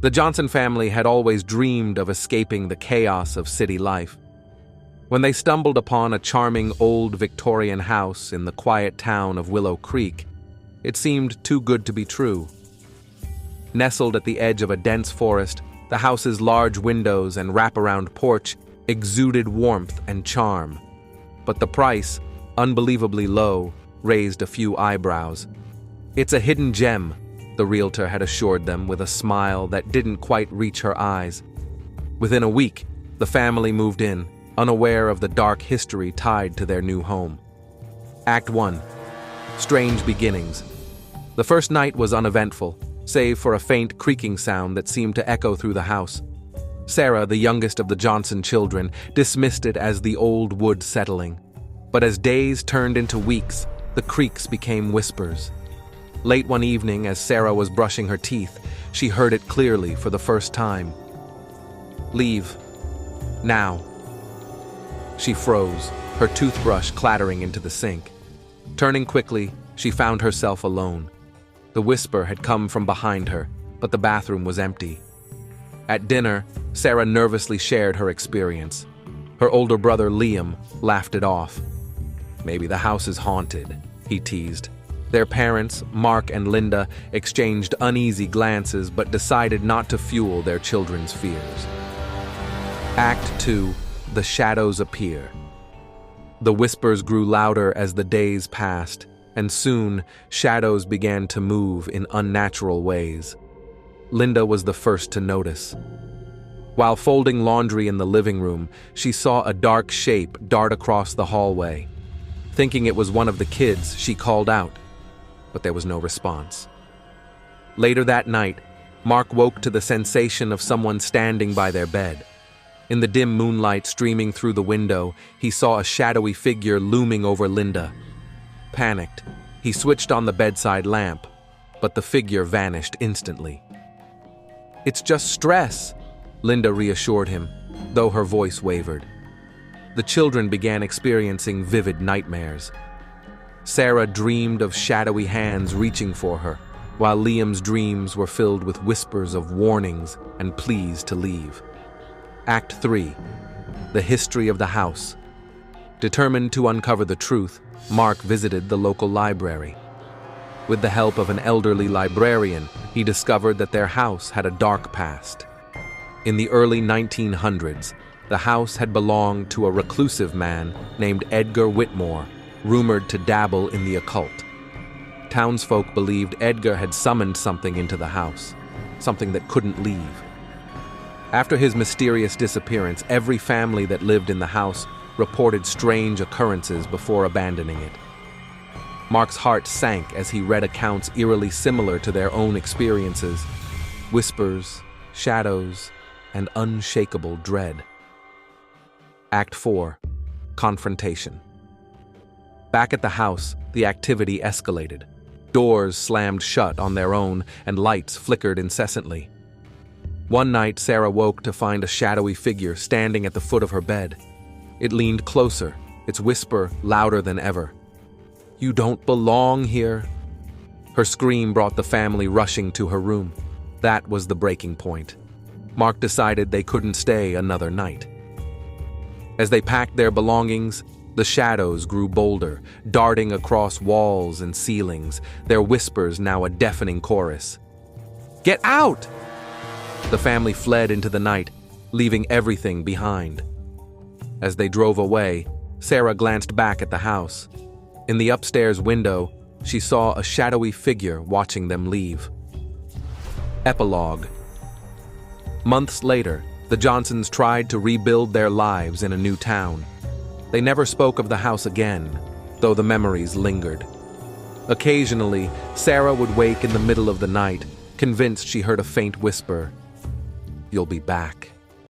The Johnson family had always dreamed of escaping the chaos of city life. When they stumbled upon a charming old Victorian house in the quiet town of Willow Creek, it seemed too good to be true. Nestled at the edge of a dense forest, the house's large windows and wraparound porch exuded warmth and charm. But the price, unbelievably low, raised a few eyebrows. "It's a hidden gem," the realtor had assured them with a smile that didn't quite reach her eyes. Within a week, the family moved in, unaware of the dark history tied to their new home. Act 1. Strange Beginnings. The first night was uneventful, save for a faint creaking sound that seemed to echo through the house. Sarah, the youngest of the Johnson children, dismissed it as the old wood settling. But as days turned into weeks, the creaks became whispers. Late one evening, as Sarah was brushing her teeth, she heard it clearly for the first time. "Leave. Now." She froze, her toothbrush clattering into the sink. Turning quickly, she found herself alone. The whisper had come from behind her, but the bathroom was empty. At dinner, Sarah nervously shared her experience. Her older brother, Liam, laughed it off. "Maybe the house is haunted," he teased. Their parents, Mark and Linda, exchanged uneasy glances but decided not to fuel their children's fears. Act 2. The shadows appear. The whispers grew louder as the days passed, and soon shadows began to move in unnatural ways. Linda was the first to notice. While folding laundry in the living room, she saw a dark shape dart across the hallway. Thinking it was one of the kids, she called out, but there was no response. Later that night, Mark woke to the sensation of someone standing by their bed. In the dim moonlight streaming through the window, he saw a shadowy figure looming over Linda. Panicked, he switched on the bedside lamp, but the figure vanished instantly. "It's just stress," Linda reassured him, though her voice wavered. The children began experiencing vivid nightmares. Sarah dreamed of shadowy hands reaching for her, while Liam's dreams were filled with whispers of warnings and pleas to leave. Act 3. The history of the house. Determined to uncover the truth, Mark visited the local library. With the help of an elderly librarian, he discovered that their house had a dark past. In the early 1900s, the house had belonged to a reclusive man named Edgar Whitmore, rumored to dabble in the occult. Townsfolk believed Edgar had summoned something into the house, something that couldn't leave. After his mysterious disappearance, every family that lived in the house reported strange occurrences before abandoning it. Mark's heart sank as he read accounts eerily similar to their own experiences: whispers, shadows, and unshakable dread. Act 4. Confrontation. Back at the house, the activity escalated. Doors slammed shut on their own, and lights flickered incessantly. One night, Sarah woke to find a shadowy figure standing at the foot of her bed. It leaned closer, its whisper louder than ever. "You don't belong here." Her scream brought the family rushing to her room. That was the breaking point. Mark decided they couldn't stay another night. As they packed their belongings, the shadows grew bolder, darting across walls and ceilings, their whispers now a deafening chorus. "Get out!" The family fled into the night, leaving everything behind. As they drove away, Sarah glanced back at the house. In the upstairs window, she saw a shadowy figure watching them leave. Epilogue. Months later, the Johnsons tried to rebuild their lives in a new town. They never spoke of the house again, though the memories lingered. Occasionally, Sarah would wake in the middle of the night, convinced she heard a faint whisper, "You'll be back."